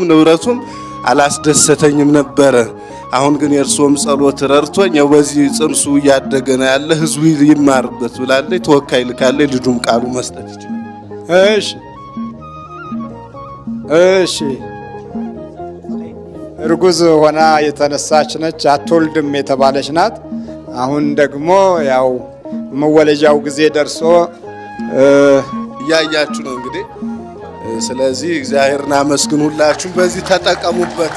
ንብረቱም አላስደሰተኝም ነበር። አሁን ግን የእርሶም ጸሎት ረድቶኝ በዚህ ጽንሱ እያደገ ነው ያለ ህዝቡ ይማርበት ብላለች። ተወካይ ልካለች። ልጁም ቃሉ መስጠት ይችላል። እሺ እርጉዝ ሆና የተነሳች ነች። አትወልድም የተባለች ናት። አሁን ደግሞ ያው መወለጃው ጊዜ ደርሶ እያያችሁ ነው እንግዲህ። ስለዚህ እግዚአብሔርን አመስግኑላችሁ፣ በዚህ ተጠቀሙበት።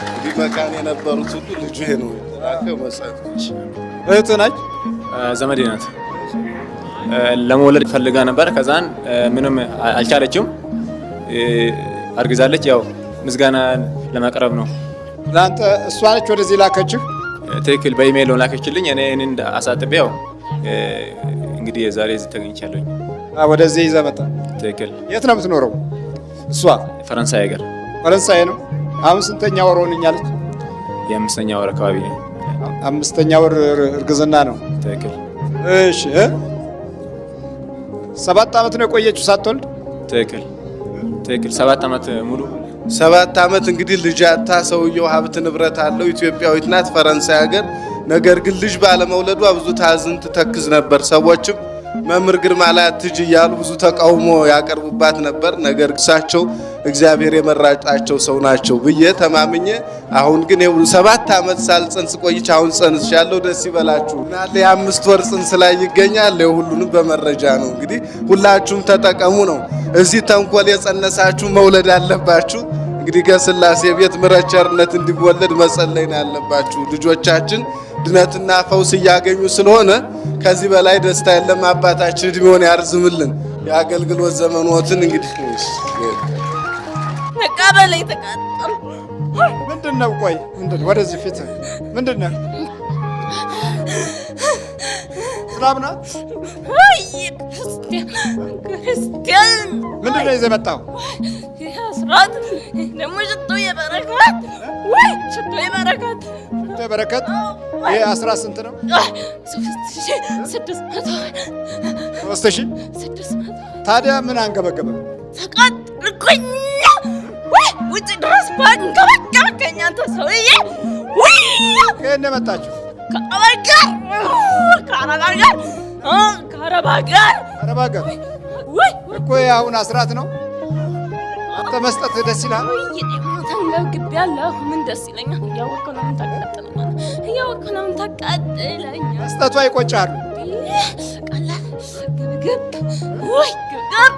እንግዲህ መካን የነበሩት ሁሉ ልጁ ይሄ ነው የተላከው መጻፍች። እህት ነች፣ ዘመዴ ናት። ለመውለድ ፈልጋ ነበር። ከዛን ምንም አልቻለችም፣ አርግዛለች። ያው ምስጋና ለማቅረብ ነው። ላንተ እሷ ነች ወደዚህ ላከችህ? ትክክል። በኢሜይል ነው ላከችልኝ። እኔ አሳጥቤው እንግዲህ ዛሬ እዚህ ተገኝቻለሁ። ወደዚህ ይዘህ መጣ? ትክክል። የት ነው የምትኖረው እሷ? ፈረንሳይ ሀገር። ፈረንሳይ ነው። አሁን ስንተኛ ወር ሆነኛለች? የአምስተኛ ወር አካባቢ ነው። አምስተኛ ወር እርግዝና ነው። ትክክል። እሺ 7 ዓመት ነው የቆየችው ሳትወልድ? ትክክል ትክክል። 7 ዓመት ሙሉ 7 ዓመት እንግዲህ ልጅ አታ ሰውየው ሀብት ንብረት አለው። ኢትዮጵያዊት ናት፣ ፈረንሳይ ሀገር። ነገር ግን ልጅ ባለመውለዷ ብዙ ታዝን ትተክዝ ነበር። ሰዎችም መምህር ግርማ ላይ አትጅ እያሉ ብዙ ተቃውሞ ያቀርቡባት ነበር። ነገር እሳቸው እግዚአብሔር የመረጣቸው ሰው ናቸው ብዬ ተማምኜ አሁን ግን 7 ዓመት ሳልጸንስ ቆይቼ አሁን ጸንሻለሁ። ደስ ይበላችሁ። ናለ የ5 ወር ጽንስ ላይ ይገኛል። ሁሉንም በመረጃ ነው። እንግዲህ ሁላችሁም ተጠቀሙ ነው። እዚህ ተንኮል የጸነሳችሁ መውለድ አለባችሁ። እንግዲህ ከሥላሴ ቤት ምሕረት ቸርነት እንዲወለድ መጸለይ ነው ያለባችሁ። ልጆቻችን ድነትና ፈውስ እያገኙ ስለሆነ ከዚህ በላይ ደስታ የለም። አባታችን እድሜውን ያርዝምልን፣ የአገልግሎት ዘመኖትን እንግዲህ ተቀበለኝ። ተቃጠል። ምንድነው? ቆይ ምንድነው? ወደዚህ ፊት ምንድነው? ዝናብ ናት? ክርስቲያን ምንድነው ይዘህ መጣው? አስራት ደግሞ ሽቶ የበረከት ወይ ሽቶ የበረከት በረከት። ይሄ 10 ስንት ነው? 3600 ታዲያ ምን አንገበገበ? ተቃጠልኩኝ። ወይ ውጭ ድረስ ባንገበገበኝ አንተ ሰውዬ። ወይ ከእነ መጣችሁ? ከአረብ ሀገር ወይ እኮ አሁን አስራት ነው። አንተ መስጠት ደስ ይላል። ግቢ ያለሁ ምን ደስ ይለኛል? እያወቅሁ ነው የምታቃጥለኝ፣ እያወቅሁ ነው የምታቃጥለኝ። መስጠቷ ይቆጫሉ። ቀላል ግብግብ ወይ ግብግብ።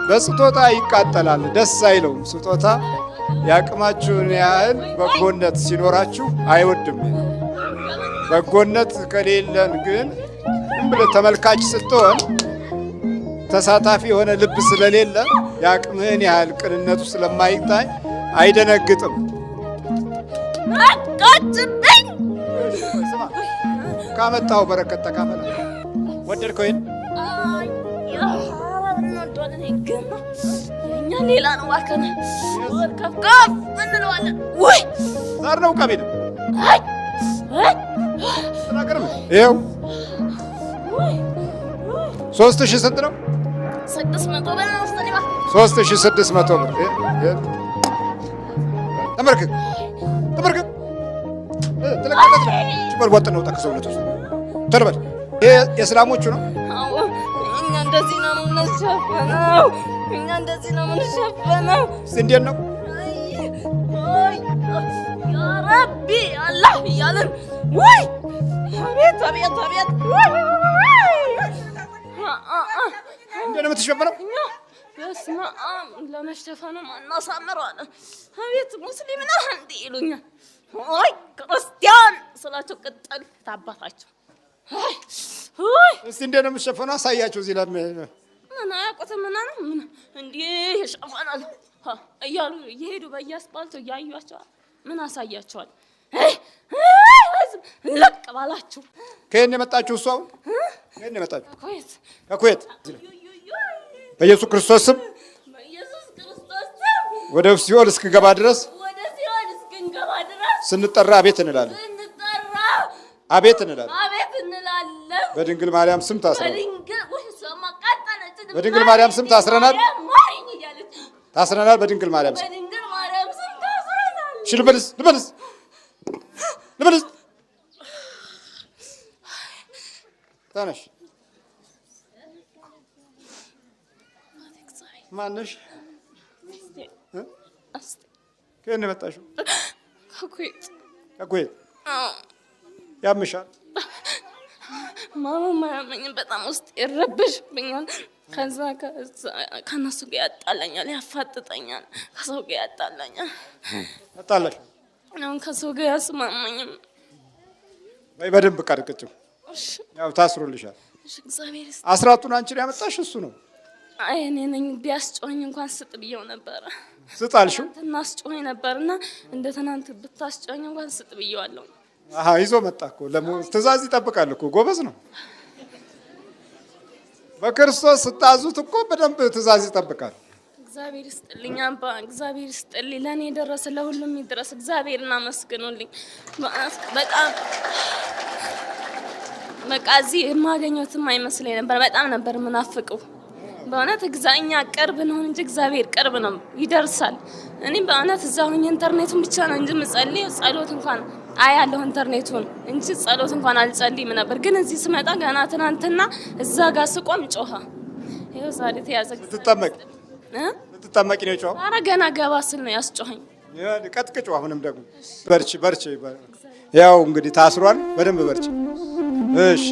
በስጦታ ይቃጠላል፣ ደስ አይለውም። ስጦታ ያቅማችሁን ያህል በጎነት ሲኖራችሁ አይወድም። በጎነት ከሌለን ግን ብለህ ተመልካች ስትሆን ተሳታፊ የሆነ ልብ ስለሌለ ያቅምህን ያህል ቅንነቱ ስለማይታይ አይደነግጥም። አቃጭብኝ። ካመጣው በረከት ተካፈለ። ወደድከው? ይሄን የእኛ ሌላ ነው። ዋከነ ከፍከፍ እንለዋለን። ወይ ዛር ነው ቀቢል ተናገርም። ይኸው 3000 ስንት ነው? 600 ብር ነው። 3600 ብር። ተመልከት ተመልከት። ተለቀቀት ነው ወጥ ነው ተከሰውለት ተልበል። ይሄ የእስላሞቹ ነው። አዎ እኛ እንደዚህ ነው የምንሸፈነው። እኛ እንደዚህ ነው የምንሸፈነው። እንዴት ነው? ያ ረቢ አላህ እያለን ወይ አቤት አቤት አቤት። እንዴት ነው የምትሸፈነው? በስመ አብ ለመሸፈኑ እናሳምረዋለን። አቤት ሙስሊም ነህ እንዴ ይሉኛል። ወይ ክርስቲያን ስላቸው ቅጠል ታባታቸው። እስቲ እንዴት ነው የምትሸፈነው? አሳያቸው። እዚህ ላይ ምን አያውቁትም። ምን ነው ምን እንዲህ ይሸፈናል እያሉ እየሄዱ በየአስፓልቱ እያዩአቸዋል። ምን አሳያቸዋል? ለቅ ባላችሁ። ከየት ነው የመጣችሁ? እሱ አሁን ከየት ነው የመጣችሁ? ከኩዌት። በኢየሱስ ክርስቶስ ስም ወደ ሲኦል እስክገባ ድረስ ስንጠራ አቤት እንላለን። አቤት እንላለን። በድንግል ማርያም ስም ታስረናል። በድንግል ማርያም ስም ታስረናል። ታስረናል በድንግል ማርያም ስም። በድንግል ማርያም ስም ታስረናል። እሺ ልበልስ ተነሽ። ማነሽ? ከየት ነው የመጣሽው? ከኩዌት። ያምሻል? ማማ ያመኝን በጣም ውስጥ ይረብሽብኛል። ከዛ ከነሱ ጋር ያጣላኛል፣ ያፋጥጠኛል፣ ከሰው ጋር ያጣላኛል። ያጣላሽ? አሁን ከሰው ጋር ያስማማኝም። ወይ በደንብ ቀርቅጭው። ያው ታስሮልሻል። እሺ እግዚአብሔር ይስጥ። አስራቱን አንቺን ያመጣሽ እሱ ነው? አይ እኔ ነኝ። ቢያስጮኸኝ እንኳን ስጥ ብየው ነበረ። ስጥ አልሽው? እናስጮኸኝ ነበርና እንደ ትናንት ብታስጮኸኝ እንኳን ስጥ ብየዋለሁ። አሃ ይዞ መጣ እኮ። ትእዛዝ ይጠብቃል እኮ። ጎበዝ ነው። በክርስቶስ ስታዙት እኮ በደንብ ትእዛዝ ይጠብቃል። እግዚአብሔር ይስጥልኝ አባ፣ እግዚአብሔር ይስጥልኝ። ለእኔ የደረሰ ለሁሉም ይድረስ። እግዚአብሔርን አመስግኑልኝ። በቃ እዚህ የማገኘትም አይመስለኝ ነበር። በጣም ነበር የምናፍቀው በእውነት። እኛ ቅርብ ነው እንጂ እግዚአብሔር ቅርብ ነው፣ ይደርሳል። እኔ በእውነት እዛ ሆኜ ኢንተርኔቱን ብቻ ነው እንጂ የምጸልየው፣ ጸሎት እንኳን አያለሁ ኢንተርኔቱን እንጂ ጸሎት እንኳን አልጸልይም ነበር። ግን እዚህ ስመጣ ገና ትናንትና እዛ ጋር ስቆም ጮኸ። ይኸው ዛሬ ተያዘ። ልትጠመቂ ነው የጮኸው? ኧረ ገና ገባ ስል ነው ያስጮኸኝ። ቀጥቅጮ። አሁንም ደግሞ በርቺ። ያው እንግዲህ ታስሯል። በደንብ በርቺ። እሺ